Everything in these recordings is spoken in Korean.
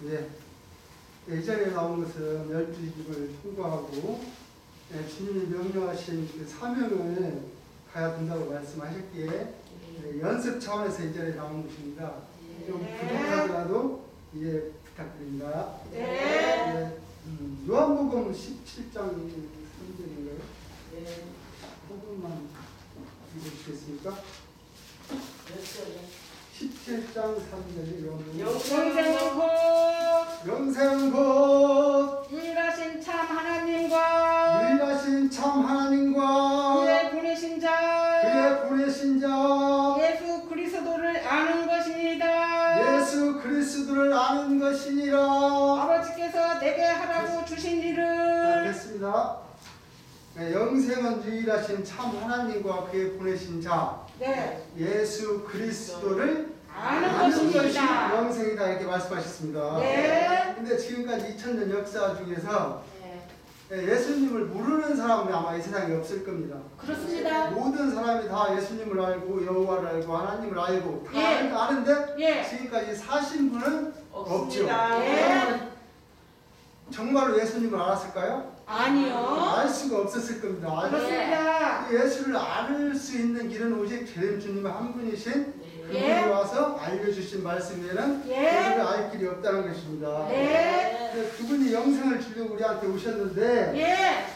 예. 예전에 나온 것은 12집을 통과하고 주님이 명령하신 그 사명을 가야 된다고 말씀하셨기에 연습 차원에서 예전에 나온 것입니다. 좀 부족하더라도 이해 부탁드립니다. 네. 요한복음 17장 3절인가요? 네. 조금만 읽어주시겠습니까? 17장 3절이 영생은 곧 유일하신 참 하나님과 유일하신 참 하나님과 그의 보내신 자 예수 그리스도를 아는 것입니다. 예수 그리스도를 아는 것이니라. 아버지께서 내게 하라고 주신 자, 일을 됐습니다. 영생은 유일하신 참 하나님과 그의 보내신 자 네. 예수 그리스도를 아는 것이 것입니다. 영생이다 이렇게 말씀하셨습니다. 네. 근데 지금까지 2000년 역사 중에서 네. 예수님을 모르는 사람은 아마 이 세상에 없을 겁니다. 그렇습니다. 모든 사람이 다 예수님을 알고 여호와를 알고 하나님을 알고 다 예. 아는데 예. 지금까지 사신 분은 없죠. 예. 정말로 예수님을 알았을까요? 아니요. 알 수가 없었을 겁니다. 그렇습니다. 예수를 알 수 있는 길은 오직 주님 한 분이신 그분이 예. 와서 알려주신 말씀에는 예. 예수를 알 길이 없다는 것입니다. 네. 근데 그분이 영생을 주려고 우리한테 오셨는데 예.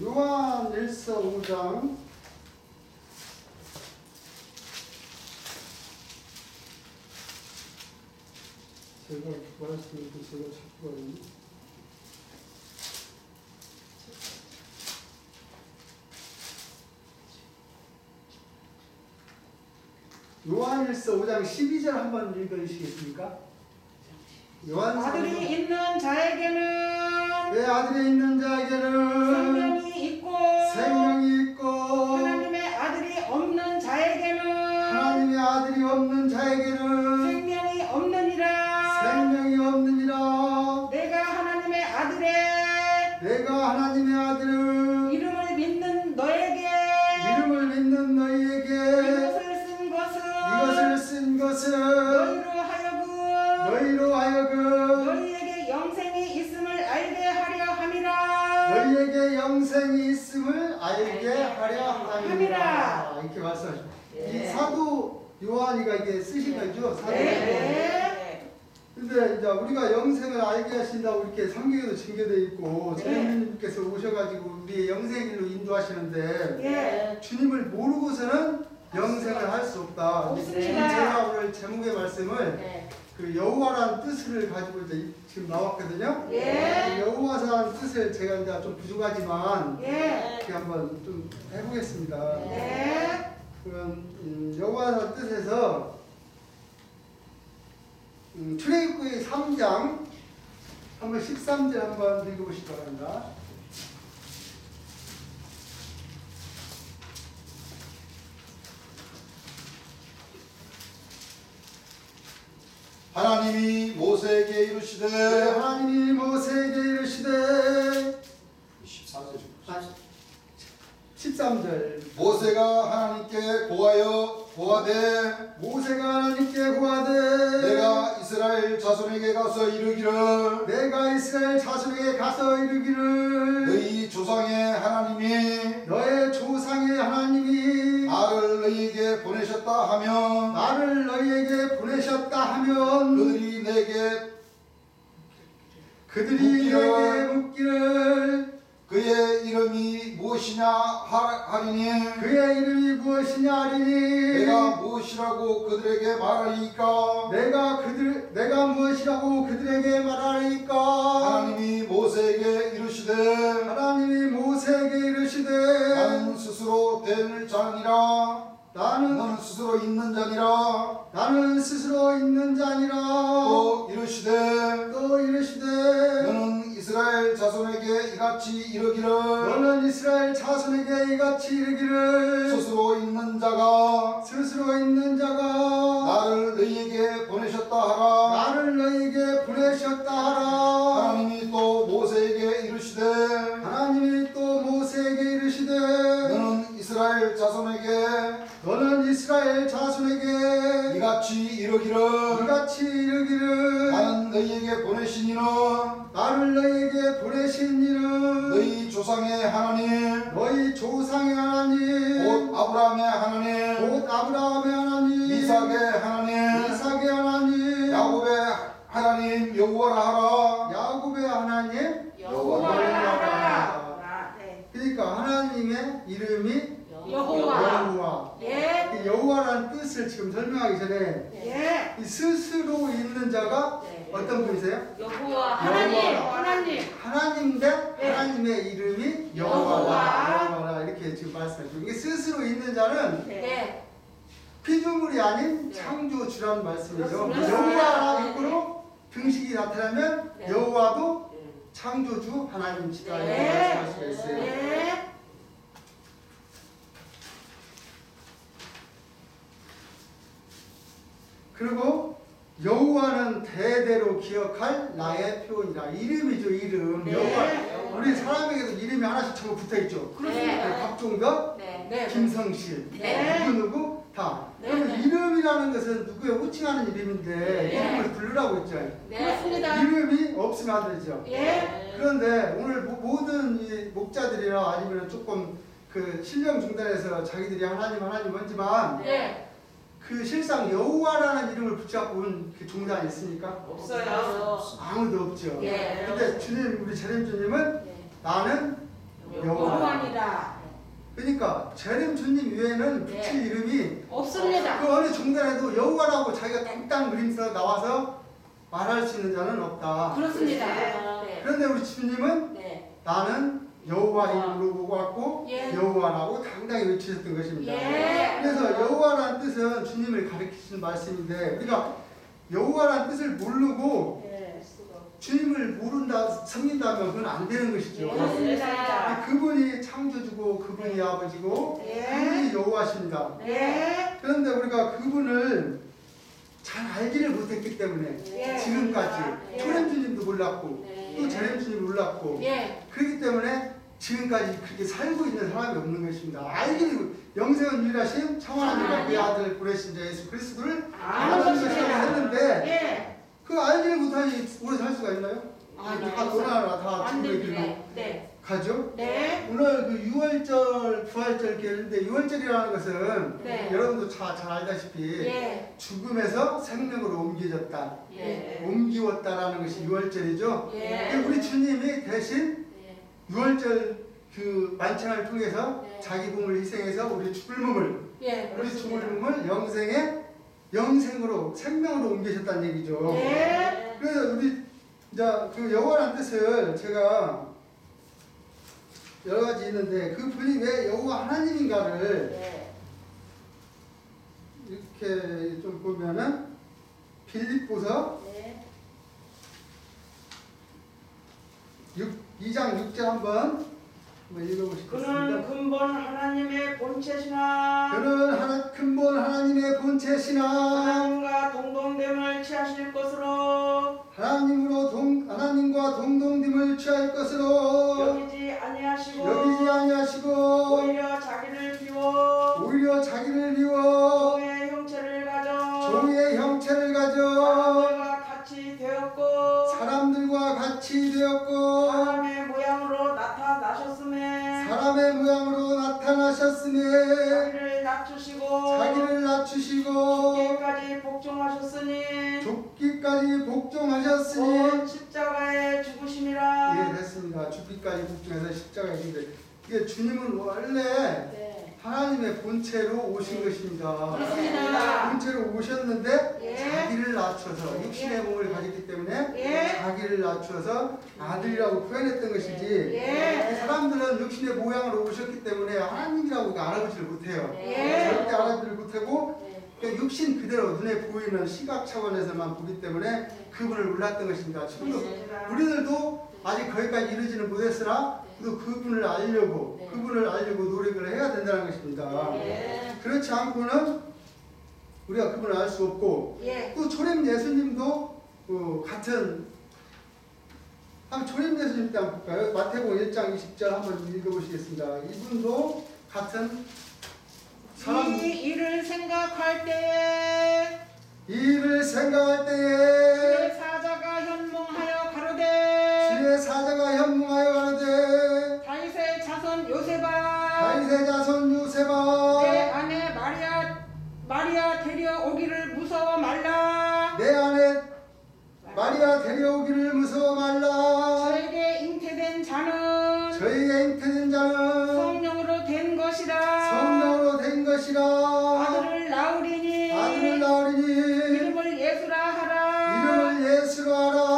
요한 1서 5장 제가 말씀드린 제가 찾고 가요. 요한일서 5장 12절 한번 읽어주시겠습니까? 요한일서 아들이 있는 자에게는 내 아들이 있는 자에게는 생명이 있고 생명이 있고 하나님의 아들이 없는 자에게는 하나님의 아들이 없는 자에게는 생명이 없느니라. 생명이 없느니라. 내가 하나님의 아들의 내가 하나님의 아들을 이름을 믿는 너에게 이름을 믿는 너희에게 이것을 쓴 것은 너희로 하여금 너희에게 영생이 있음을 알게 하려 함이라. 너희에게 영생이 있음을 알게 하려 함이라. 이렇게 말씀하십니다. 이 사도 요한이가 이게 쓰신 거죠. 사도 네. 근데 이제 우리가 영생을 알게 하신다고 이렇게 성경에도 증거되어 있고 네. 주님께서 오셔가지고 우리의 영생길로 인도하시는데 예. 주님을 모르고서는 영생을 할 수 없다. 없습니다. 제가 오늘 제목의 말씀을 네. 그 여호와라는 뜻을 가지고 이제 지금 나왔거든요. 예. 그 여호와라는 뜻을 제가 이제 좀 부족하지만 예. 이렇게 한번 좀 해보겠습니다. 네. 그럼 여호와라는 뜻에서 출애굽기 3장 한번 13절 한번 읽어보시기 바랍니다. 하나님이 모세에게 이르시되 하나님이 모세에게 이르시되 13절 모세가 하나님께 고하되 모세가 하나님께 고하되 내가 이스라엘 자손에게 가서 이르기를 내가 이스라엘 자손에게 가서 이르기를 너희 조상의 하나님이 너의 조상의 하나님이 나를 너희에게 보내셨다 하면 나를 너희에게 보내셨다 하면 그들이 내게 묻기를 그의 이름이 무엇이냐 하리니 그의 이름이 무엇이냐 하리니 내가 무엇이라고 그들에게 말하리까 내가 무엇이라고 그들에게 말하리까 하나님이 모세에게 이르시되 나는 스스로 될 자니라 너는 스스로 있는 자니라 나는 스스로 있는 자니라 또 이르시되 너는 이스라엘 자손에게 이같이 이르기를 스스로 있는 자가 나를 너희에게 보내셨다 하라 하나님이 또 모세에게 이르시되 너는 이스라엘 자손에게 이같이 이르기를 이같이 이르기를 나는 너희에게 보내신 이는 나를 너희에게 보내신 이는 너희 조상의 하나님 너희 조상의 하나님 곧 아브라함의 하나님 곧 아브라함의 하나님 이삭의 하나님 이삭의 하나님 야곱의 하나님 여호와라 하라. 야곱의 하나님 여호와라. 네. 그러니까 하나님의 이름이 여호와. 여호와. 예. 이 여호와라는 뜻을 지금 설명하기 전에 예. 이 스스로 있는 자가 어떤 분이세요? 여호와 하나님. 하나님인데 네. 하나님의 이름이 여호와. 여호와라 이렇게 지금 말씀하시고 이게 스스로 있는 자는 네. 피조물이 아닌 네. 창조주라는 말씀이죠. 그렇습니다. 여호와라는 이름으로 등식이 나타나면 네. 여호와도 창조주 하나님이시다 이렇게 네. 말씀할 수가 있어요. 예. 그리고 여호와는 대대로 기억할 나의 표현이다. 이름이죠, 이름. 네. 여호와. 우리 사람에게도 이름이 하나씩 전부 붙어 있죠. 그렇습니다. 박종덕, 네. 네. 김성실, 네. 누구 다. 네. 그러면 이름이라는 것은 누구의 호칭하는 이름인데 네. 이름을 부르라고 했죠. 그렇습니다. 이름이 없으면 안 되죠. 예. 그런데 오늘 모든 이 목자들이나 아니면 조금 그 신령 중단에서 자기들이 하나님 하지만 예. 그 실상 여호와라는 이름을 붙잡고 온 그 종단이 있습니까? 없어요. 아무도 없죠. 예. 근데 주님, 우리 재림 주님은 나는 여호와. 여호와니다. 그러니까 재림 주님 외에는 네. 붙일 이름이 없습니다. 그 어느 종단에도 여호와라고 자기가 땅땅 그림서 나와서 말할 수 있는 자는 없다. 그렇습니다. 네. 그런데 우리 주님은 네. 나는 여호와 이름으로 왔고 예. 여호와라고 당당히 외치셨던 것입니다. 예. 그래서 여호와라는 뜻은 주님을 가리키시는 말씀인데 우리가 여호와라는 뜻을 모르고 예. 주님을 모른다, 섬긴다면 그건 안 되는 것이죠. 그렇습니다. 그분이 창조주고 그분이 아버지고 예. 그분이 여호와십니다. 예. 그런데 우리가 그분을 잘 알지를 못했기 때문에 예. 지금까지 예. 초렘주님도 몰랐고 네. 또 재림주님 몰랐고 예. 그렇기 때문에 지금까지 그렇게 살고 있는 사람이 없는 것입니다. 알기는 영생은 유일하신 청하나님과 그의 아들 보내신 자 예수 그리스도를 아는 아는 것입니다. 것이라고 했는데 예. 그 알지를 못하니 오래 살 수가 있나요? 아니요. 다 너나나 다 안 죽는 됩니다. 길로 네. 가죠? 네. 오늘 그 6월절, 부활절 이렇게 했는데 6월절이라는 것은 네. 여러분도 잘 알다시피 예. 죽음에서 생명으로 옮겨졌다, 예. 옮기웠다라는 것이 6월절이죠. 예. 우리 주님이 대신 네. 6월절 그 만찬을 통해서 네. 자기 몸을 희생해서 우리 죽을 몸을 예. 우리 죽을 몸을 영생으로 생명으로 옮기셨다는 얘기죠. 예. 그래서 우리 이제 그 여호와라는 뜻을 제가 여러 가지 있는데 그 분이 왜 여호와 하나님인가를 네. 이렇게 좀 보면은 빌립보서 네. 2장 6절 한번 읽어보시겠습니다. 그는 근본 하나님의 본체시나 그는 근본 하나님의 본체시나 하나님과 동동됨을 취하실 것으로 하나님과 동동됨을 취할 것으로 여기지 아니하시고 오히려 자기를 비워 종의 형체를 가져 사람들과 같이 되었고 사람의 모양으로 나타나셨음에 자기를 낮추시고 죽기까지 복종하셨으니 죽기까지 복종하셨으니 곧 십자가에 죽으심이라. 예, 됐습니다. 죽기까지 복종해서 십자가에 죽는데 이게 주님은 원래 네. 하나님의 본체로 오신 것입니다. 그렇습니다. 본체로 오셨는데 예. 자기를 낮춰서 육신의 몸을 가졌기 때문에 예. 자기를 낮춰서 아들이라고 표현했던 것이지 예. 사람들은 육신의 모양으로 오셨기 때문에 하나님이라고 알아보지를 못해요. 예. 절대 알아보지를 못하고 네. 그러니까 육신 그대로 눈에 보이는 시각 차원에서만 보기 때문에 그분을 몰랐던 것입니다. 지금도 우리들도 아직 거기까지 이르지는 못했으나 또 그분을 알려고 네. 그분을 알려고 노력을 해야 된다는 것입니다. 네. 그렇지 않고는 우리가 그분을 알 수 없고 예. 또 초림 예수님도 같은 초림 예수님 때 한번 볼까요? 마태복음 1장 20절 한번 읽어보시겠습니다. 이분도 같은 사람 이 일을 생각할 때에 데려오기를 무서워 말라. 내 안에 마리아 데려오기를 무서워 말라. 저에게 잉태된 자는 저희가 잉태된 자는 성령으로 된 것이라. 성령으로 된 것이라. 아들을 낳으리니 아들을 낳으리니 이름을 예수라 하라. 이름을 예수로 하라.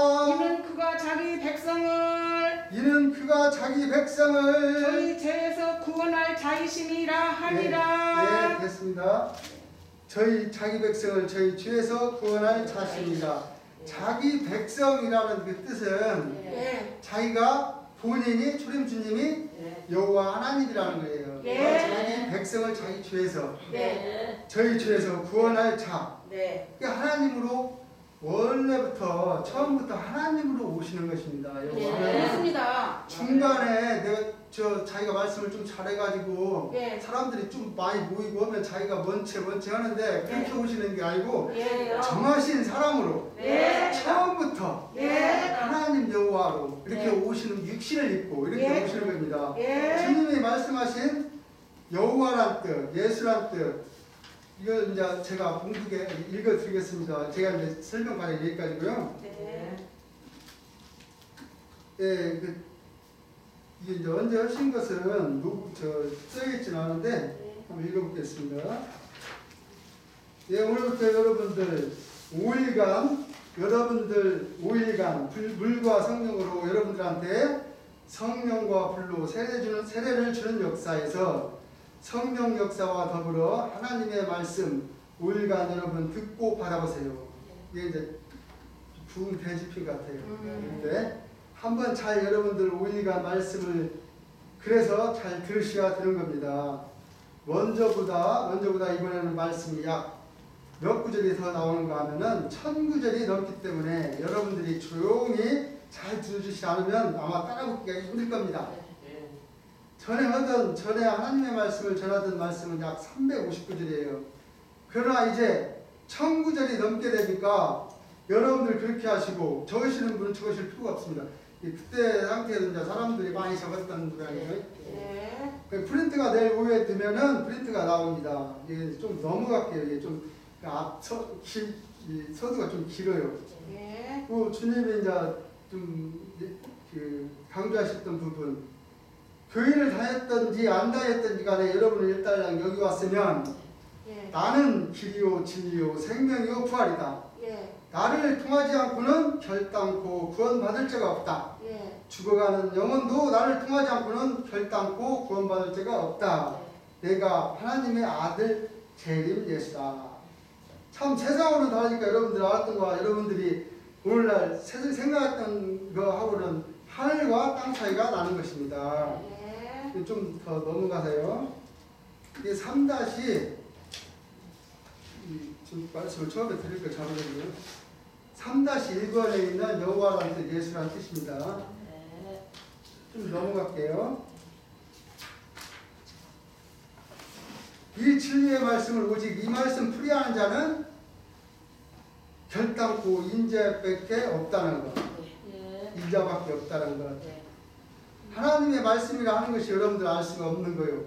이는 그가 자기 백성을 저희 죄에서 구원할 자이심이라 하니라. 네, 됐습니다. 저희 자기 백성을 저희 죄에서 구원할 자신이라. 자기 백성이라는 그 뜻은 예. 자기가 본인이 초림 주님이 여호와 하나님이라는 거예요. 예. 자기 백성을 자기 죄에서 네. 저희 죄에서 구원할 자. 네. 그러니까 하나님으로 원래부터 처음부터 하나님으로 오시는 것입니다. 여호와 하나님. 그렇습니다. 중간에 내가 자기가 말씀을 좀 잘해가지고 예. 사람들이 좀 많이 모이고 하면 자기가 먼체 하는데 그렇게 오시는 게 아니고 예. 정하신 사람으로 네. 처음부터 네. 하나님 여호와로 이렇게 네. 오시는 육신을 입고 이렇게 예. 오시는 겁니다. 예. 주님이 말씀하신 여호와란 뜻, 예수란 뜻 이걸 이제 제가 공부게 읽어드리겠습니다. 제가 이제 설명까지 여기까지고요. 네. 예, 이게 이제 언제 하신 것은 써있지는 않은데 한번 읽어보겠습니다. 예, 오늘부터 여러분들 5일간 물과 성령으로 여러분들한테 성령과 불로 세례를 주는 역사에서 성령 역사와 더불어 하나님의 말씀 5일간 여러분 듣고 받아보세요. 이게 이제 부흥 대지필 같아요. 그런데 한번 잘 여러분들 5일간 말씀을 그래서 잘 들으셔야 되는 겁니다. 먼저보다 이번에는 말씀이 약 몇 구절이 더 나오는가 하면은 1000구절이 넘기 때문에 여러분들이 조용히 잘 들어주시지 않으면 아마 따라붙기가 힘들 겁니다. 전에 하나님의 말씀을 전하던 말씀은 약 350구절이에요. 그러나 이제 1000구절이 넘게 되니까 여러분들 그렇게 하시고 적으시는 분은 적으실 필요가 없습니다. 그때 상태에도 이제 사람들이 많이 적었던 모양이에요. 프린트가 내일 오후에 되면은 프린트가 나옵니다. 이게 좀 넘어갈게요. 이게 좀 서두가 좀 길어요. 그 주님이 이제 좀 강조하셨던 부분, 교회를 다녔던지 안 다녔던지 간에 여러분은 일단 여기 왔으면 나는 길이요 진리요 생명이요 부활이다. 나를 통하지 않고는 결단코 구원받을 자가 없다. 죽어가는 영혼도 나를 통하지 않고는 결단코 구원받을 자가 없다. 내가 하나님의 아들 재림 예수다. 참 세상으로는 다르니까 여러분들 알았던 거와 여러분들이 오늘날 생각했던 거하고는 하늘과 땅 차이가 나는 것입니다. 좀 더 넘어가세요. 이게 3- 지금 말씀을 처음에 드릴 거 잘못했네요. 3-1권에 있는 여호와라는 뜻, 예수라는 뜻입니다. 좀 넘어갈게요. 이 진리의 말씀을 오직 이 말씀 풀이하는 자는 결단코 인자밖에 없다는 것. 인자밖에 없다는 것. 하나님의 말씀이라 하는 것이 여러분들 알 수가 없는 거예요.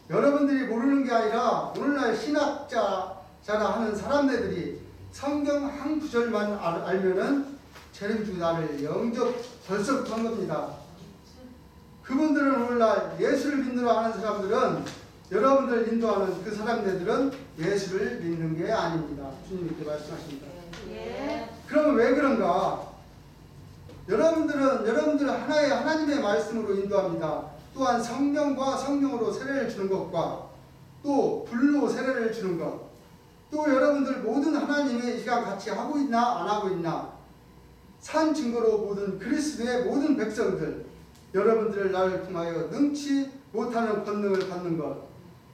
여러분들이 모르는 게 아니라 오늘날 신학자라 하는 사람들이 성경 한 구절만 알면은 재림주 나를 영접 벌써부터 한 겁니다. 그분들은 오늘날 예수를 믿느라 하는 사람들은 여러분들 인도하는 그 사람들은 예수를 믿는 게 아닙니다. 주님이 이렇게 말씀하십니다. 그러면 왜 그런가? 여러분들 하나님의 말씀으로 인도합니다. 또한 성령과 성령으로 세례를 주는 것과 또 불로 세례를 주는 것, 또 여러분들 모든 하나님의 이 시간 같이 하고 있나 안 하고 있나, 산 증거로 모든 그리스도의 모든 백성들, 여러분들을 나를 통하여 능치 못하는 권능을 받는 것,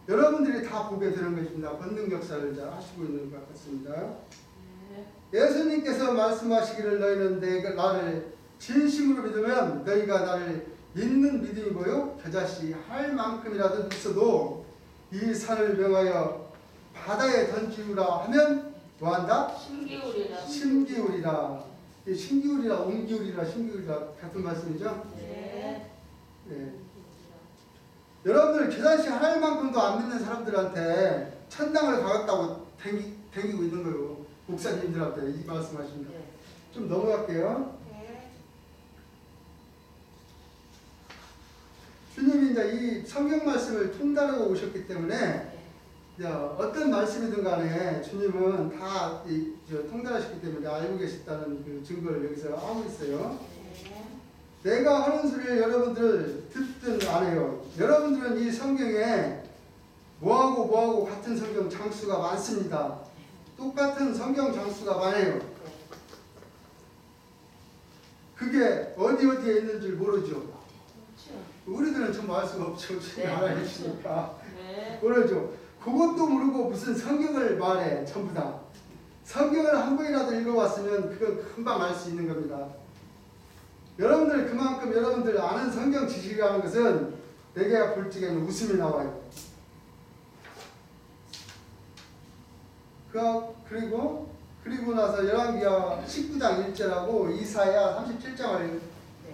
여러분들이 다 보게 되는 것입니다. 권능 역사를 잘 하시고 있는 것 같습니다. 예수님께서 말씀하시기를 너희는 나를 진심으로 믿으면 너희가 나를 믿는 믿음이 뭐요? 겨자씨 할 만큼이라도 있어도 이 산을 명하여 바다에 던지우라 하면 뭐한다? 심기울이라. 이 심기울이라 옮기울이라 심기울이라 같은 말씀이죠? 네. 여러분들 겨자씨 하나님만큼도 안 믿는 사람들한테 천당을 가겠다고 댕기고 있는 거예요. 목사님들한테 이 말씀하십니다. 좀 넘어갈게요. 주님이 이제 이 성경 말씀을 통달하고 오셨기 때문에 이제 어떤 말씀이든 간에 주님은 다 통달하셨기 때문에 알고 계셨다는 그 증거를 여기서 하고 있어요. 내가 하는 소리를 여러분들 듣든 안 해요. 여러분들은 이 성경에 뭐하고 같은 성경 장수가 많습니다. 똑같은 성경 장수가 많아요. 그게 어디에 있는 줄 모르죠. 우리들은 전부 알 수가 없죠. 주님이 알아주시니까. 모르죠. 그것도 모르고 무슨 성경을 말해. 전부 다. 성경을 한 번이라도 읽어봤으면 그건 금방 알 수 있는 겁니다. 여러분들 그만큼 여러분들 아는 성경 지식이라는 것은 내가 볼 적에는 웃음이 나와요. 그리고 나서 열왕기하 19장 1절하고 이사야 37장을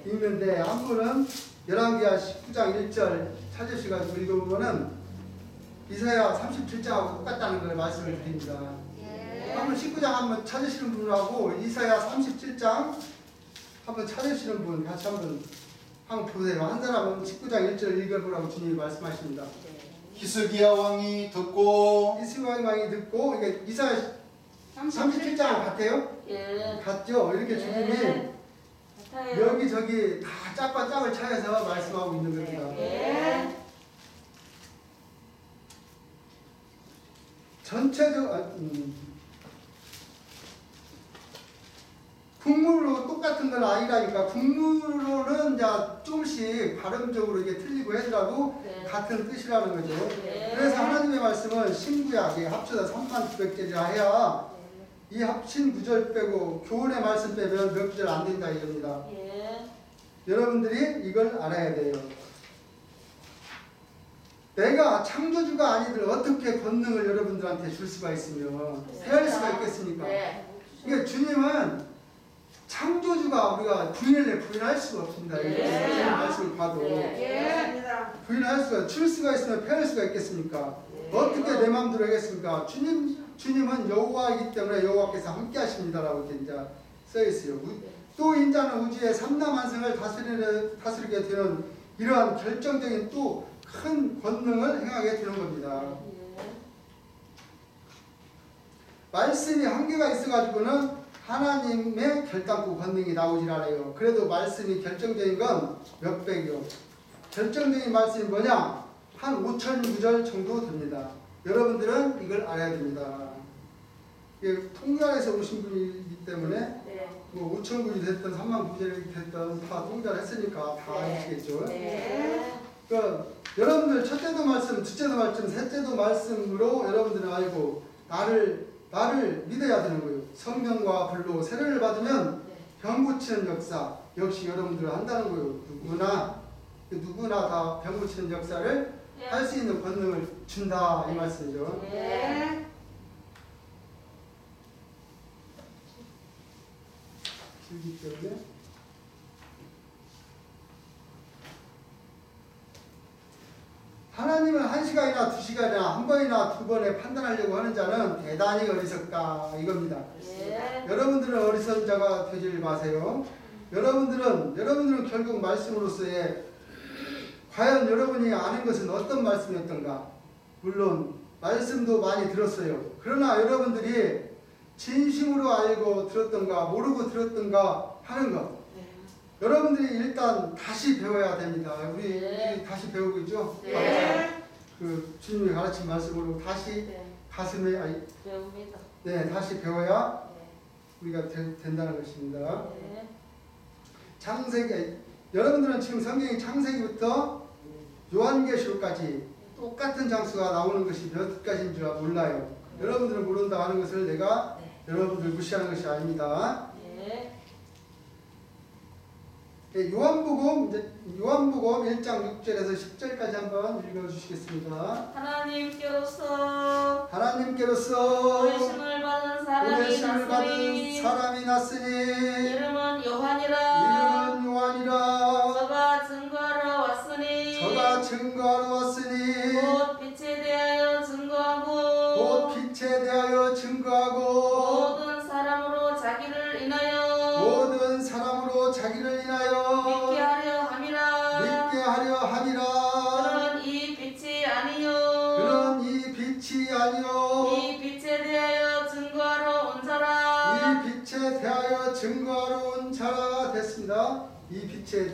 읽는데 한 분은 열왕기하 19장 1절 찾으셔가지고 읽어보면은 이사야 37장하고 똑같다는 걸 말씀을 드립니다. 한번 19장 한번 찾으시는 분하고 이사야 37장 한번 찾으시는 분 같이 한번 보세요. 한 사람은 19장 1절 읽어보라고 주님이 말씀하십니다. 히스기야 왕이 듣고 이게 이사야 37장은 같아요? 같죠? 이렇게 주님이 여기저기 다 짝과 짝을 차여서 말씀하고 있는 겁니다. 국물로 똑같은 건 아니라니까. 국물로는 이제 조금씩 발음적으로 이게 틀리고 하더라도 같은 뜻이라는 거죠. 그래서 하나님의 말씀은 신구약에 합쳐서 3900절이라 해야 이 합친 구절 빼고 교훈의 말씀 빼면 몇 구절 안 된다 이겁니다. 여러분들이 이걸 알아야 돼요. 내가 창조주가 아니들 어떻게 권능을 여러분들한테 줄 수가 있으며 해할 수가 있겠습니까? 그러니까 주님은 창조주가 우리가 부인할 수가 없습니다. 이 말씀을 봐도 부인할 줄 수가 있으면 패할 수가 있겠습니까? 어떻게 내 마음대로 하겠습니까? 주님은 여호와이기 때문에 여호와께서 함께 하십니다라고 이렇게 이제 써 있어요. 또 인자는 우주의 삼라만성을 다스리게 되는 이러한 결정적인 또 큰 권능을 행하게 되는 겁니다. 말씀이 한계가 있어가지고는 하나님의 결단코 권능이 나오질 않아요. 그래도 말씀이 결정적인 건 몇백이요. 결정적인 말씀이 뭐냐? 한 5,000구절 정도 됩니다. 여러분들은 이걸 알아야 됩니다. 이게 통달에서 오신 분이기 때문에 뭐 5,000구절이 됐든 30,000구절이 됐든 다 통달했으니까 다 아시겠죠. 그러니까 여러분들 첫째도 말씀, 둘째도 말씀, 셋째도 말씀으로 여러분들은 알고 나를 믿어야 되는 거예요. 성령과 불로 세례를 받으면 병 고치는 역사 역시 여러분들은 한다는 거예요. 누구나 다 병 고치는 역사를 할 수 있는 권능을 준다 이 말씀이죠. 길기 때문에 하나님은 1시간이나 2시간이나 한 번이나 두 번에 판단하려고 하는 자는 대단히 어리석다 이겁니다. 여러분들은 어리석은 자가 되지 마세요. 여러분들은 결국 말씀으로서의 과연 여러분이 아는 것은 어떤 말씀이었던가? 물론 말씀도 많이 들었어요. 그러나 여러분들이 진심으로 알고 들었던가 모르고 들었던가 하는 것 여러분들이 일단 다시 배워야 됩니다. 우리 다시 배우고 있죠? 그 주님이 가르친 말씀으로 다시 가슴에 배웁니다. 다시 배워야 우리가 된다는 것입니다. 창세기 여러분들은 지금 성경이 창세기부터 요한계시록까지 똑같은 장수가 나오는 것이 몇 가지인 줄 몰라요. 여러분들은 모른다 하는 것을 내가 여러분들 무시하는 것이 아닙니다. 요한복음 1장 6절에서 10절까지 한번 읽어주시겠습니다. 하나님께로서 보내심을 받은 사람이 났으니 이름은 요한이라. 저가 증거하러 왔으니 곧 빛에 대하여 증거하고 빛에 대하여 증거하고 모든 사람으로 자기를 인하여 모든 사람으로 자기를 인하여 믿게 하려 함이라. 믿게 하려 함이라. 그런 이 빛이 아니요 그런 이 빛이 아니요 이 빛에 대하여 증거하러 온 자라. 이 빛에 대하여 증거하러 온 자라 됐습니다. 이 빛에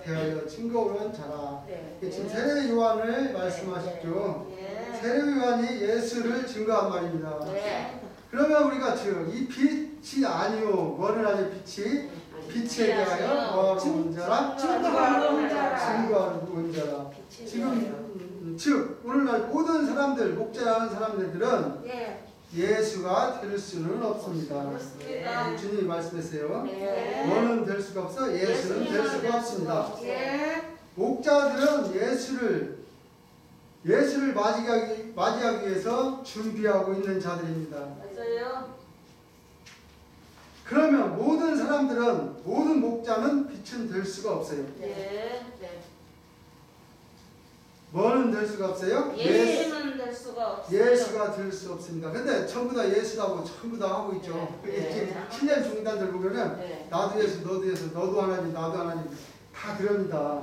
대하여 증거하러 온 자라. 네. 지금 세례 요한을 말씀하셨죠. 예. 세례 요한이 예수를 증거한 말입니다. 네. 그러면 우리가 지금 이 빛이 아니요 뭐를 하죠? 빛이 빛에 대하여 뭐하러 온 자라? 증거하러 온 자라. 증거하러 온 자라. 지금 즉 오늘날 모든 사람들 목자라는 사람들은 예. 예수가 될 수는 없습니다. 그렇습니다. 주님이 말씀했어요. 네. 뭐는 될 수가 없어? 예수는 될 수가 없습니다. 예. 목자들은 예수를 맞이하기 위해서 준비하고 있는 자들입니다. 맞아요. 그러면 모든 사람들은 모든 목자는 빛은 될 수가 없어요. 네. 네. 뭐는 될 수가 없어요? 예수는 될 수가 없어요. 예수가 될 수 없습니다. 근데 전부 다 예수라고 전부 다 하고 있죠. 네. 그게 네. 지금 신년 중단들 보면은 네. 나도 예수, 너도 예수, 너도 하나님, 나도 하나님 다 그럽니다.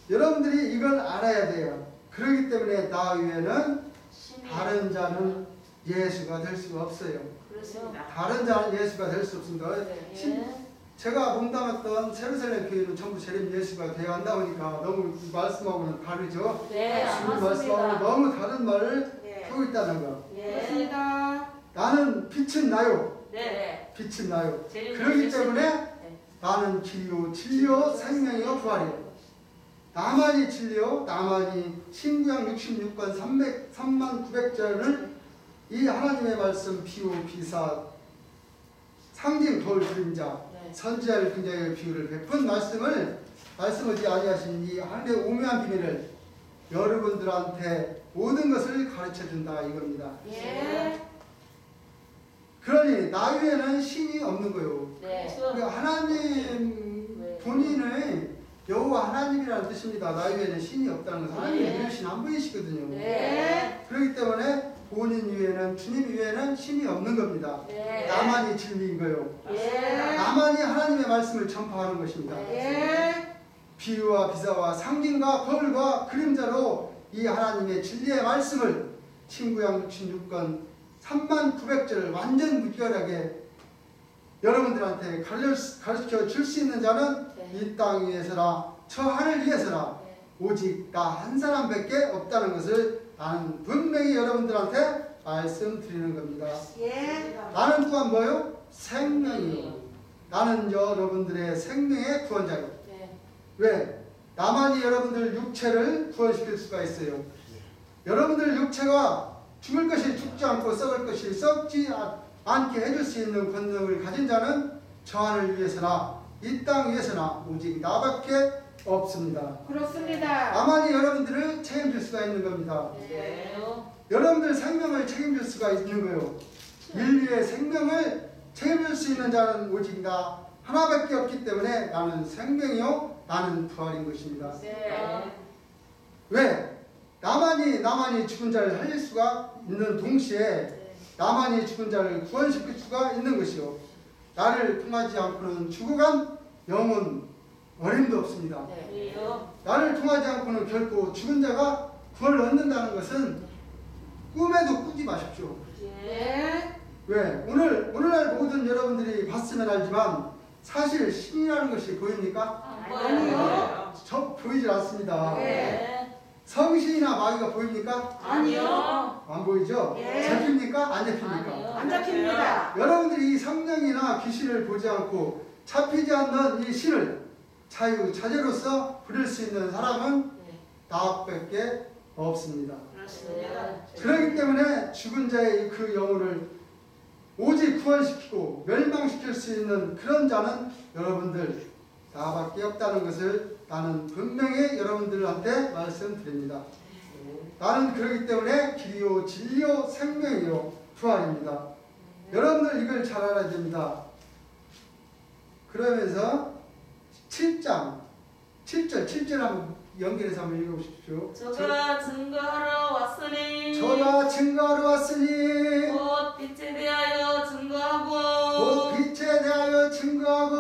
여러분들이 이걸 알아야 돼요. 그렇기 때문에 나 외에는 신이 다른 자는 예수가 될 수가 없어요. 그렇습니다. 다른 자는 예수가 될 수 없습니다. 네. 제가 몸담았던 세루살렘 교회는 전부 재림 예수가 되어 한다 보니까 너무 말씀하고는 다르죠. 네. 주님 말씀하고 맞습니다. 너무 다른 말을 네. 하고 있다는 거. 네. 맞습니다. 나는 빛은 나요. 네. 빛은 나요. 재림 그렇기 예수. 때문에 네. 나는 길이요 진리요 생명이요 부활이요. 나만이 진리요 나만이 신구약 66권 3만 900절을 이 하나님의 말씀 비유 비사 상징 돌 그림자 네. 선지자를 굉장히 비유를 베푼 말씀하지 아니하신 이 하늘의 오묘한 비밀을 여러분들한테 모든 것을 가르쳐준다 이겁니다. 예. 그러니 나 위에는 신이 없는 거예요. 네. 그러니까 하나님 본인의 여호와 하나님이라는 뜻입니다. 나 위에는 신이 없다는 것은 하나님의 네. 이르신 한 분이시거든요. 네. 그렇기 때문에 본인 위에는 주님 위에는 신이 없는 겁니다. 네. 나만이 진리인 거예요. 예. 나만이 하나님의 말씀을 전파하는 것입니다. 예. 비유와 비사와 상징과 거울과 그림자로 이 하나님의 진리의 말씀을 신구약 66권 3만 900절을 완전 무결하게 여러분들한테 가르쳐 줄 수 있는 자는 네. 이 땅 위에서나 저 하늘 위에서나 네. 오직 나 한 사람밖에 없다는 것을 나는 분명히 여러분들한테 말씀드리는 겁니다. 예. 나는 또한 뭐요? 생명이요. 나는 여러분들의 생명의 구원자요. 네. 왜? 나만이 여러분들 육체를 구원시킬 수가 있어요. 여러분들 육체가 죽을 것이 죽지 않고 썩을 것이 썩지 않게 해줄 수 있는 권능을 가진 자는 저 하늘 위에서나 이 땅 위에서나 오직 나밖에 없습니다. 그렇습니다. 나만이 여러분들을 책임질 수가 있는 겁니다. 네. 여러분들 생명을 책임질 수가 있는 거예요. 인류의 생명을 책임질 수 있는 자는 오직 나 하나밖에 없기 때문에 나는 생명이요 나는 부활인 것입니다. 네. 왜? 나만이 죽은 자를 살릴 수가 있는 동시에 나만이 죽은 자를 구원시킬 수가 있는 것이요. 나를 통하지 않고는 죽어간 영혼 어림도 없습니다. 네. 나를 통하지 않고는 결코 죽은 자가 구원을 얻는다는 것은 꿈에도 꾸지 마십시오. 예. 왜? 오늘날 모든 여러분들이 봤으면 알지만 사실 신이라는 것이 보입니까? 아니요. 저 보이질 않습니다. 네. 성신이나 마귀가 보입니까? 아니요. 안 보이죠? 예. 잡힙니까? 안 잡힙니까? 아니요. 안 잡힙니다. 여러분들이 이 성령이나 귀신을 보지 않고 잡히지 않는 이 신을 자유자재로서 부릴 수 있는 사람은 네. 나밖에 없습니다. 네. 그렇기 때문에 죽은 자의 그 영혼을 오직 구원시키고 멸망시킬 수 있는 그런 자는 여러분들 나밖에 없다는 것을 나는 분명히 여러분들한테 말씀드립니다. 나는 그렇기 때문에 길이요 진리요 생명이요 부활입니다. 여러분들 이걸 잘 알아야 됩니다. 그러면서 7절 한번 연결해서 한번 읽어보십시오. 저가 증거하러 왔으니 저가 증거하러 왔으니 곧 빛에 대하여 증거하고 곧 빛에 대하여 증거하고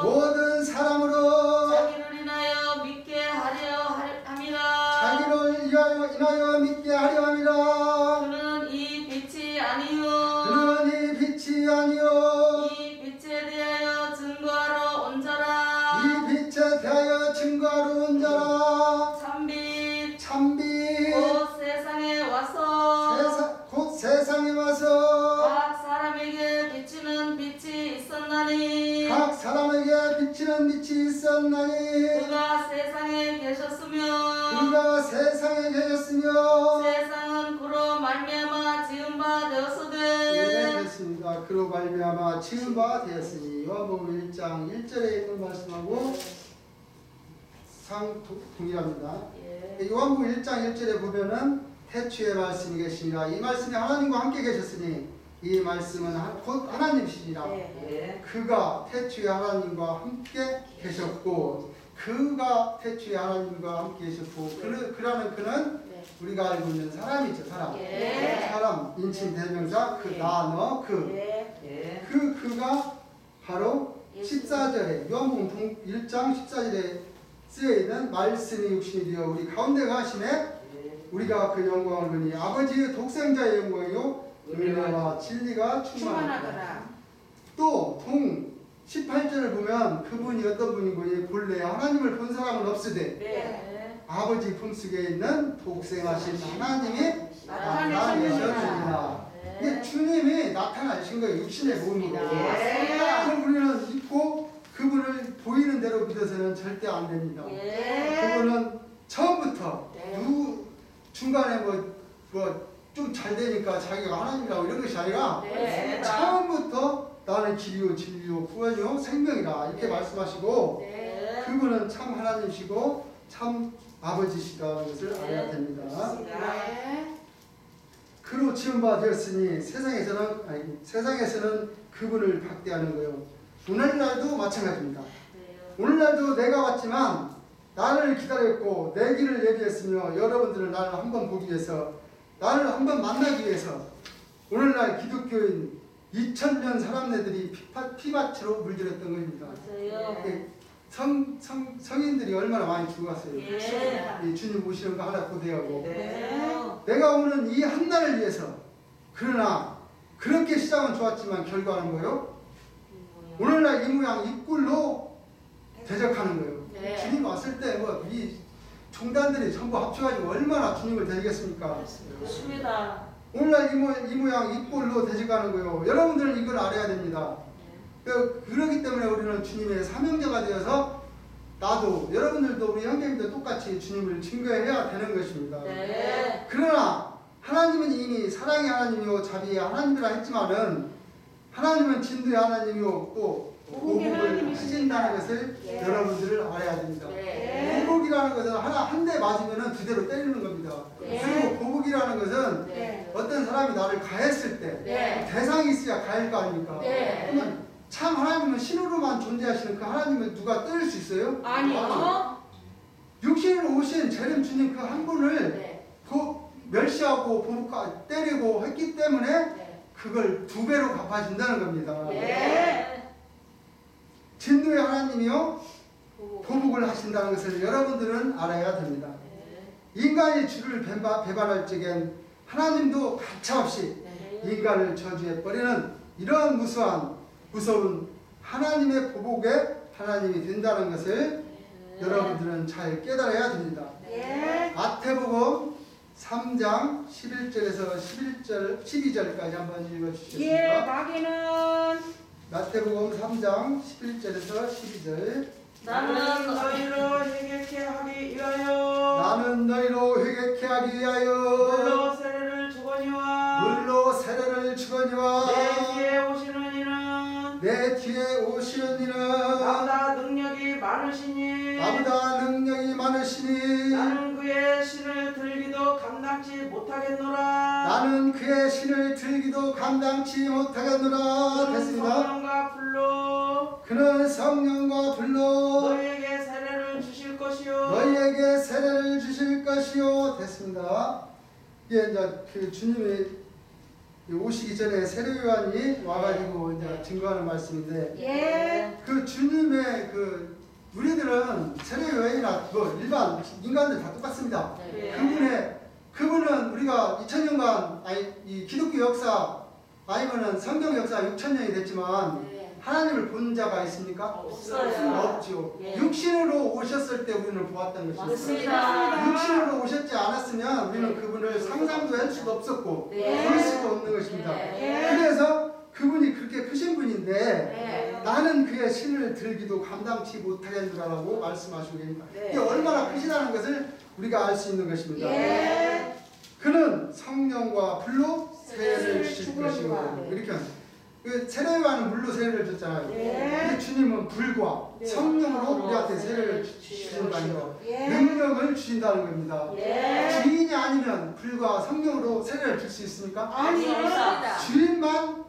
모든 사람으로 자기를 인하여 믿게 하려 함이라. 자기를 인하여 믿게 하려 함이라. 그는 이 빛이 아니요 그는 이 빛이 아니요 이 빛에 대하여 증거하러 온 자라. 이 빛에 대하여 증거하러 온 자라. 참빛 참빛 곧 세상에 와서 곧 세상에 와서 각 사람에게 비치는 빛이 있었나니 각 사람에게 비치는 빛이 있었나니 그가 세상에 계셨으며 그가 세상에 계셨으며 세상은 그로 말미암아 지은 바 예, 되었으되 됐습니다. 그로 말미암아 지은 바 되었으니. 요한복음 1장 1절에 있는 말씀하고 동일합니다. 예. 요한복음 1장 1절에 보면은 태초에 말씀이 계시니라. 이 말씀이 하나님과 함께 계셨으니 이 말씀은 곧 하나님이시니라. 예. 그가 태초에 하나님과 함께 계셨고 그가 태초에 하나님과 함께 계셨고 그라는 그는 우리가 알고 있는 사람이죠. 사람. 예. 사람 인칭 대명사 그 나 너 그. 예. 그가 바로 14절에 요한복음 1장 14절에 쓰여 있는 말씀이 육신이 되어 우리 가운데 가심에 우리가 그 영광을 보니 아버지의 독생자의 영광이요 은혜와 진리가 충만하더라. 충만하더라. 또 18절을 보면 그분이 어떤 분이고 본래 하나님을 본 사람은 없으되 네. 아버지 품속에 있는 독생하신 하나님이 나타내셨느니라. 이게 주님이 나타나신 거예요. 육신의 몸으로. 예. 그럼 우리는 믿고 그분을 보이는 대로 믿어서는 절대 안 됩니다. 예. 그분은 처음부터 네. 중간에 뭐 좀 잘 되니까 자기가 하나님이라고 이런 것이 아니라 네. 처음부터 나는 길이요 진리요 구원이요 생명이라 이렇게 말씀하시고 네. 그분은 참 하나님이시고 참 아버지시다는 것을 알아야 됩니다. 네. 그로 지은 바 되었으니 세상에서는 그분을 박대하는 거예요. 오늘날도 마찬가지입니다. 오늘날도 내가 왔지만 나를 기다렸고 내 길을 예비했으며 여러분들은 나를 한번 보기 위해서 나를 한번 만나기 위해서 오늘날 기독교인 2000년 사람네들이 피밭으로 물들였던 것입니다. 맞아요. 성인들이 얼마나 많이 죽었어요. 예. 이 주님 오시는 거 하나 고대하고 맞아요. 내가 오는 이 한 날을 위해서 그러나 그렇게 시작은 좋았지만 결과는 뭐예요? 오늘날 이 모양 이 꼴로 대적하는 거예요. 네. 주님 왔을 때 뭐 이 종단들이 전부 합쳐가지고 얼마나 주님을 대적했습니까? 그렇습니다. 오늘날 이 모양 이 꼴로 대적하는 거예요. 여러분들은 이걸 알아야 됩니다. 그렇기 때문에 우리는 주님의 사명자가 되어서 나도 여러분들도 우리 형제님도 똑같이 주님을 증거해야 되는 것입니다. 네. 그러나 하나님은 이미 사랑의 하나님이요 자비의 하나님이라 했지만은 하나님은 진도의 하나님이요 또 보복의 보복을 하나님이십니다. 하신다는 것을 예. 여러분들을 알아야 됩니다. 네. 보복이라는 것은 한 대 맞으면은 두 대로 때리는 겁니다. 예. 그리고 보복이라는 것은 네. 어떤 사람이 나를 가했을 때 네. 대상이 있어야 가할 거 아닙니까? 네. 그러면 참 하나님은 신으로만 존재하시는 그 하나님을 누가 때릴 수 있어요? 아니요. 육신으로 오신 재림 주님 그 한 분을 네. 멸시하고 보복하고 때리고 했기 때문에 네. 그걸 두 배로 갚아준다는 겁니다. 네. 진도의 하나님이요 보복을 하신다는 것을 여러분들은 알아야 됩니다. 인간이 주를 배반할 적엔 하나님도 가차없이 인간을 저주해 버리는 이러한 무서운 하나님의 보복에 하나님이 된다는 것을 여러분들은 잘 깨달아야 됩니다. 네. 마태복음 3장 11절에서 12절까지 한번 예, 읽어주시겠습니까? 마귀는 마태복음 3장 11절에서 12절. 나는 너희로 회개케 하기 위하여 나는 너희로 회개케 하기 위하여 물로 세례를 주거니와 물로 세례를 주거니와 내 뒤에 오시는 이는 내 뒤에 오시는 이는 나보다 능력이 많으시니 나보다 능력이 많으시니 나는 그의 신을 들기도 감당치 못하겠노라. 나는 그의 신을 들기도 감당치 못하겠노라. 그는 됐습니다. 성령과 불로 그는 성령과 불로 너희에게 세례를 것이요. 너희에게 세례를 주실 것이요. 됐습니다. 이게 이제 그 주님이 오시기 전에 세례요한이 와가지고 이제 증거하는 말씀인데, 예. 그 주님의 그 우리들은 세례요한이나 뭐 일반 인간들 다 똑같습니다. 그분은 우리가 2000년간 이 기독교 역사 아니면은 성경 역사 6000년이 됐지만 하나님을 본 자가 있습니까? 없어요. 없죠. 예. 육신으로 오셨을 때 우리는 보았던 것입니다. 맞습니다. 육신으로 오셨지 않았으면 우리는 그분을 상상도 할 수가 없었고 네. 볼 수가 없는 것입니다. 네. 그래서 그분이 그렇게 크신 분인데 네. 나는 그의 신을 들기도 감당치 못하겠노라라고 말씀하시고 계십니다. 네. 이게 얼마나 크시다는 것을 우리가 알 수 있는 것입니다. 예. 그는 성령과 불로 세례를 주실 주시고 것이고 네. 이렇게 그 세례요한은 물로 세례를 줬잖아요. 네. 근데 주님은 불과 네. 성령으로 우리한테 세례를 주신다는 거, 예. 능력을 주신다는 겁니다. 예. 주인이 아니면 불과 성령으로 세례를 줄 수 있습니까? 아니요. 주인만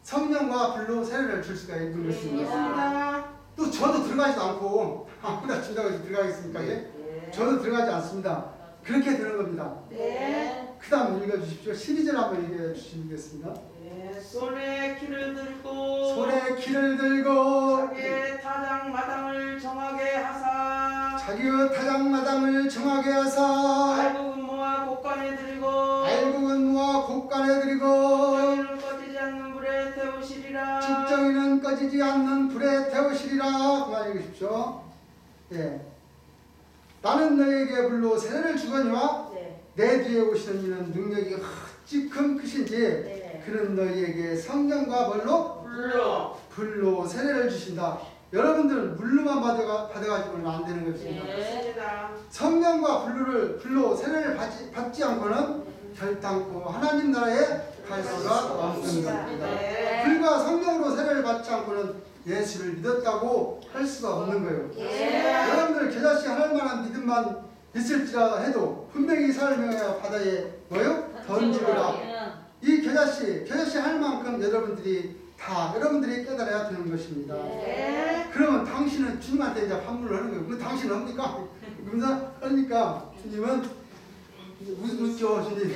성령과 불로 세례를 줄 수가 있는 것입니다. 그렇습니다. 또 저도 들어가지도 않고 아무나 준다고 해서 들어가겠습니까? 예? 저도 들어가지 않습니다. 그렇게 되는 겁니다. 네. 그 다음 읽어주십시오. 12절 한번 읽어 주시겠습니다. 예, 손에 키를 들고 손에 키를 들고 자기의 타작 마당을 정하게 하사 자기의 타작마당을 정하게 하사 알고 근무와 곡간에 들고 알고 근무와 곡간에 들이고 정의는 꺼지지 않는 불에 태우시리라. 축정이는 꺼지지 않는 불에 태우시리라. 그만 읽으십시오. 예. 나는 너에게 불로 세례를 주거니와 네. 내 뒤에 오시는 이는 능력이 어찌 큰 크신지 네. 그는 너희에게 성령과 뭘로? 불로 세례를 주신다. 여러분들은 물로만 받아가지고는 안 되는 것입니다. 그렇습니다. 성령과 불로 세례를 받지 않고는 결단코 하나님 나라에 갈 수가 없는 것입니다. 네. 불과 성령으로 세례를 받지 않고는 예수를 믿었다고 할 수가 없는 거예요. 예. 여러분들 겨자씨 할 만한 믿음만 있을지라 해도 분명히 설명해야 바다에 뭐요? 던지거라. 이 겨자씨 할 만큼 여러분들이 깨달아야 되는 것입니다. 네. 그러면 당신은 주님한테 이제 반문을 하는 거예요. 그럼 당신은 합니까? 그러면서 하니까 주님은 웃죠, 주님.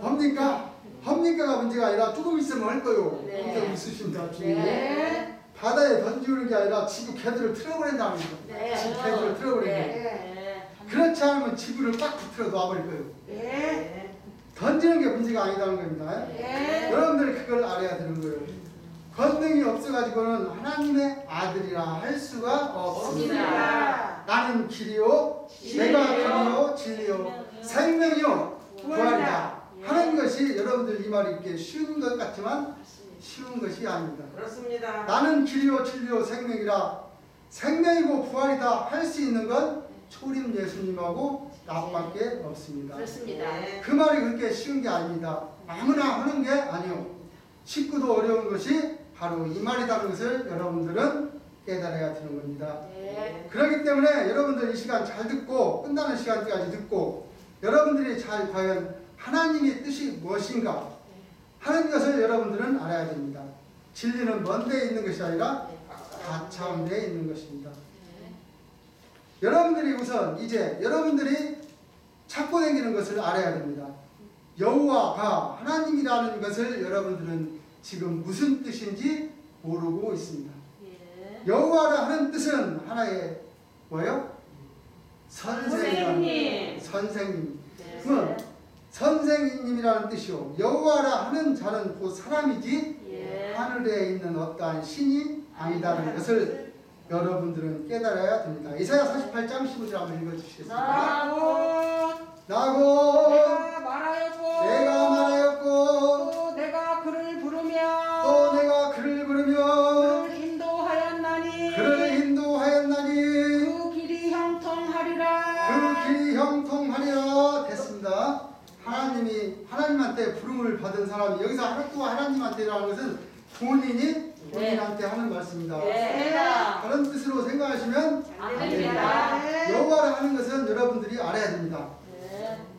합니까? 합니까가 문제가 아니라 조금 있으면 할 거요. 네. 그래서 웃으신다, 주님이. 네. 바다에 던지우는 게 아니라 지구 개들을 틀어버린다는 거죠. 네. 지구 개들을 틀어버린다. 네. 그렇지 않으면 지구를 꽉 붙들어 놔버릴 거예요. 네. 던지는 게 문제가 아니라는 겁니다. 네. 여러분들이 그걸 알아야 되는 거예요. 권능이 없어가지고는 하나님의 아들이라 할 수가 없습니다. 나는 길이요, 내가 길이요, 진리요, 생명이요, 부활이다 하는 것이 여러분들 이 말이 이렇게 쉬운 것 같지만 쉬운 것이 아닙니다. 그렇습니다. 나는 길이요, 진리요, 생명이라 생명이고 부활이다 할 수 있는 건 초림 예수님하고 나밖에 없습니다. 네. 그 말이 그렇게 쉬운 게 아닙니다. 아무나 하는 게 아니요. 쉽고도 어려운 것이 바로 이 말이라는 것을 여러분들은 깨달아야 되는 겁니다. 네. 그렇기 때문에 여러분들 이 시간 잘 듣고 끝나는 시간까지 듣고 여러분들이 잘 과연 하나님의 뜻이 무엇인가 하는 것을 여러분들은 알아야 됩니다. 진리는 먼 데에 있는 것이 아니라 가차운 데에 있는 것입니다. 여러분들이 우선 이제 여러분들이 찾고 다니는 것을 알아야 됩니다. 여호와가 하나님이라는 것을 여러분들은 지금 무슨 뜻인지 모르고 있습니다. 여호와라 하는 뜻은 하나의 뭐예요? 선생님. 선생님. 그러면 선생님이라는 뜻이요. 여호와라 하는 자는 곧 사람이지 하늘에 있는 어떠한 신이 아니다는 것을 여러분들은 깨달아야 됩니다. 이사야 48장 15절 한번 읽어주시겠습니다. 나고 내가 말하였고 내가 말하였고 또 내가 그를 부르며 또 내가 그를 부르며 그를 인도하였나니 그를 인도하였나니 그 길이 형통하리라. 그 길이 형통하리라. 됐습니다. 하나님한테 부름을 받은 사람이 여기서 또 하나님한테라는 것은 본인한테 하는 말씀입니다. 다른 뜻으로 생각하시면 안 됩니다. 여호와라 하는 것은 여러분들이 알아야 됩니다.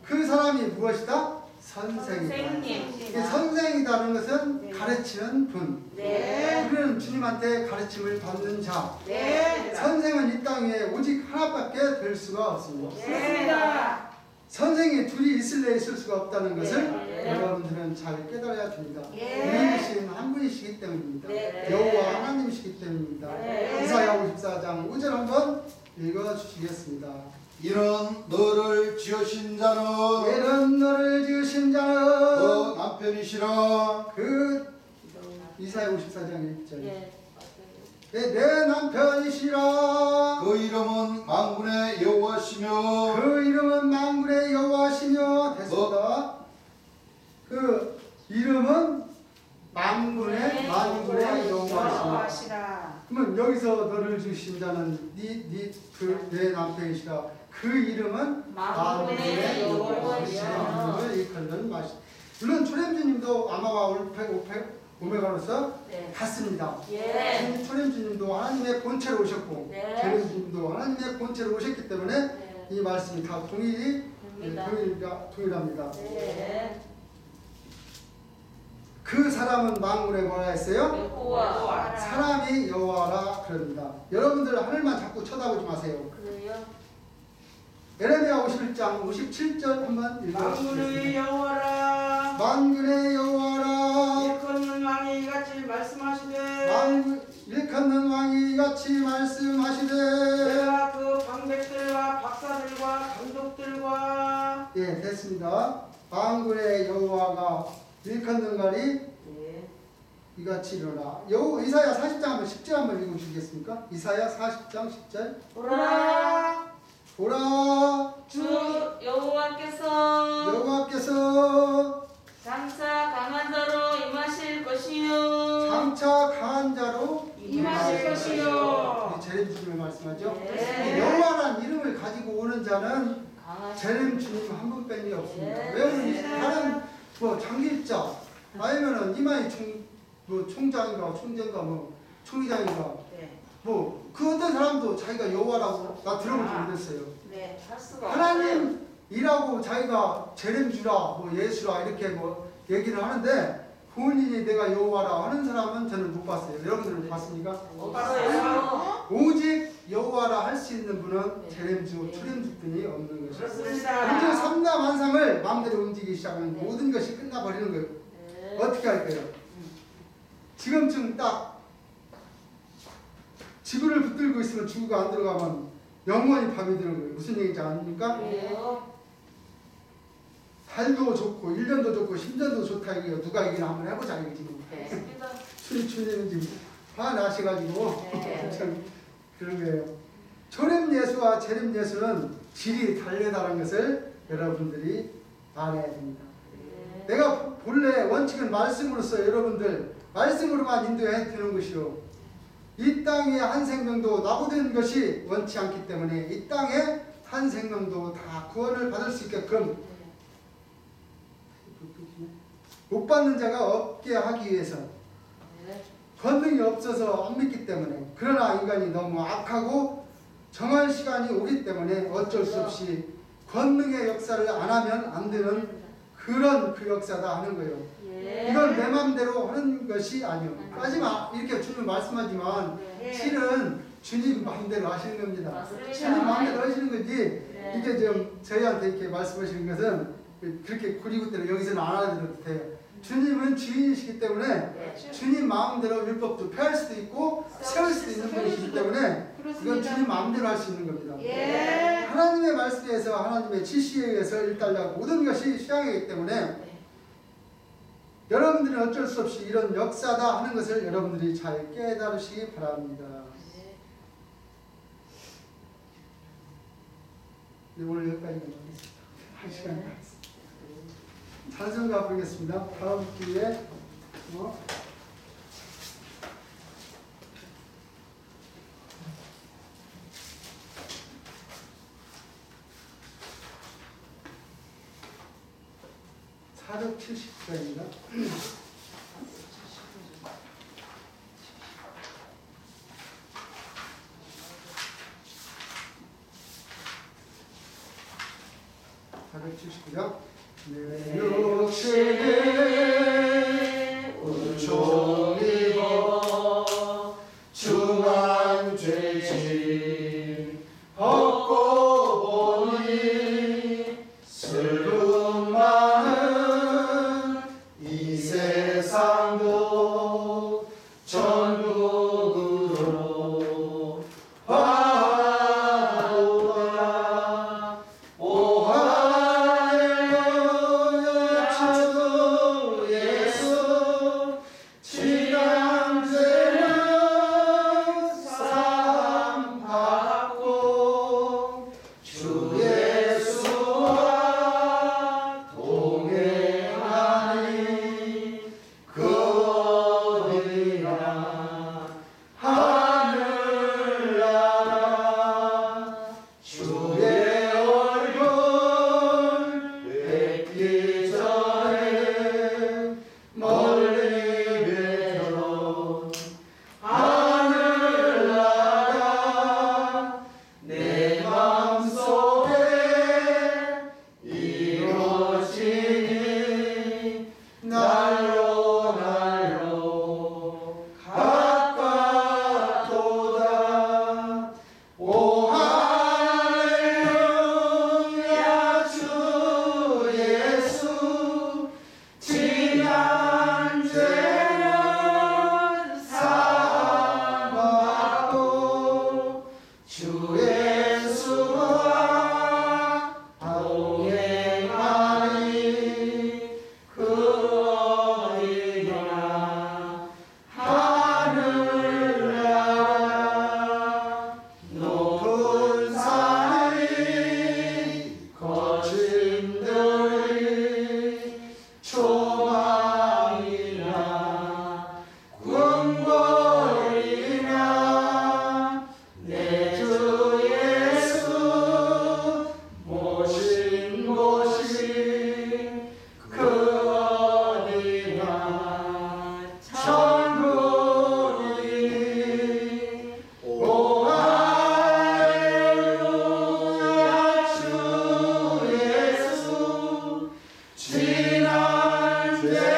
그 사람이 무엇이다? 선생이다. 선생님. 이 선생이라는 것은 네. 가르치는 분. 네. 우리는 주님한테 가르침을 받는 자. 네. 선생은 이 땅에 오직 하나밖에 될 수가 없습니다. 맞습니다. 선생이 둘이 있을래 있을 수가 없다는 것을 네. 여러분들은 잘 깨달아야 됩니다. 예. 우리신 한 분이시기 때문입니다. 네. 여호와 하나님이시기 때문입니다. 네. 이사야 54장 5절 한번 읽어주시겠습니다. 이는 너를 지으신 자는 이런 너를 지으신 자는 너 남편이시라. 그 이사야 54장 1절 예. 내 남편이시라. 그 이름은 만군의 여호와시며 그 이름은 만군의 여호와시며 됐습니다. 그 이름은 만군의 여호와시며. 하시라. 그러면 여기서 너를 주신 자는 내 남편이시라. 그 이름은 만군의 여호와시며. 이름을 일컫는 맛이. 물론 초렘주님도 아마와 오메가로서 네. 같습니다. 예. 초렘주님도 하나님의 본체로 오셨고 네. 제렘주님도 하나님의 본체로 오셨기 때문에 네. 이 말씀이 다 됩니다. 동일합니다. 네. 그 사람은 만군의 뭐라 했어요? 여호와. 사람이 여호와라 그럽니다. 여러분들 하늘만 자꾸 쳐다보지 마세요. 그래요? 에레미야 51장 57절 한번 읽어주시겠습니다. 만군의 여호와라 만군의 여호와라 일컫는 왕이 이같이 말씀하시되 일컫는 왕이 같이 말씀하시되. 내가 그 방백들과 박사들과 감독들과 예, 됐습니다. 만군의 여호와가 일컫는 말이 이같이 일어나. 이사야 40장 한번 10절 한번 읽어주시겠습니까? 이사야 40장 10절. 보라. 보라 주 여호와께서 여호와께서 장차 강한 자로 임하실 것이요. 장차 강한 자로 임하실 것이요. 제렘 주님을 말씀하죠. 네. 여호와란 이름을 가지고 오는 자는 강하신 제렘 주님 한 분뿐이 없습니다. 네. 왜냐면 다른 뭐 장길자 아니면은 이마희 총장인가 총재인가 뭐 총의장인가 네. 뭐 그 어떤 사람도 자기가 여호와라고 나 들어본 적 있었어요. 네. 할 수가 없어요. 하나님이라고 자기가 제렘주라 뭐 예수라 이렇게 뭐 얘기를 하는데 본인이 내가 여호와라 하는 사람은 저는 못 봤어요. 여러분들은 봤습니까? 없어요. 오직 여호와라 할 수 있는 분은 네. 제렘주, 투렘주뿐이 없는 것이죠. 그렇습니다. 이제 삼라만상을 마음대로 움직이기 시작하면 네. 모든 것이 끝나버리는 거예요. 네. 어떻게 할까요? 지금쯤 딱 지구를 붙들고 있으면 지구가 안 들어가면 영원히 밤이 되는 거예요. 무슨 얘기인지 아닙니까? 그래요? 달도 좋고 1년도 좋고 10년도 좋다 이거예요. 누가 이기나 한번 해보자 이거지 뭐. 됐습니다. 주님은 지금 화나셔가지고 네. 참 그런 거예요. 초렘 예수와 제렘 예수는 질이 다르다는 것을 여러분들이 알아야 됩니다. 네. 내가 본래 원칙은 말씀으로서 여러분들 말씀으로만 인도해야 되는 것이요. 이 땅에 한 생명도 낙오된 것이 원치 않기 때문에 이 땅에 한 생명도 다 구원을 받을 수 있게끔 못 받는 자가 없게 하기 위해서 네. 권능이 없어서 안 믿기 때문에 그러나 인간이 너무 악하고 정할 시간이 오기 때문에 어쩔 수 없이 권능의 역사를 안 하면 안 되는 그런 그 역사다 하는 거예요. 예. 이건 내 마음대로 하는 것이 아니요. 하지마 이렇게 주님 말씀하지만 네. 실은 주님 마음대로 하시는 겁니다. 맞습니다. 주님 마음대로 하시는 거지. 네. 이게 좀 저희한테 이렇게 말씀하시는 것은 그렇게 구리구대로 여기서는 안 알아들어도 돼요. 주님은 주인이시기 때문에 네. 주님 마음대로 율법도 폐할 수도 있고 세울 수도 있는 분이시기 때문에 이건 주님 마음대로 할 수 있는 겁니다. 예. 하나님의 말씀에 의해서 하나님의 지시에 의해서 일단락 모든 것이 수양이기 때문에 네. 여러분들은 어쩔 수 없이 이런 역사다 하는 것을 여러분들이 잘 깨달으시기 바랍니다. 네, 오늘 여기까지만 하겠습니다. 한 시간 남았습니다. 찬송가 부르겠습니다. 다음 기회에 470회입니다. 네, 죄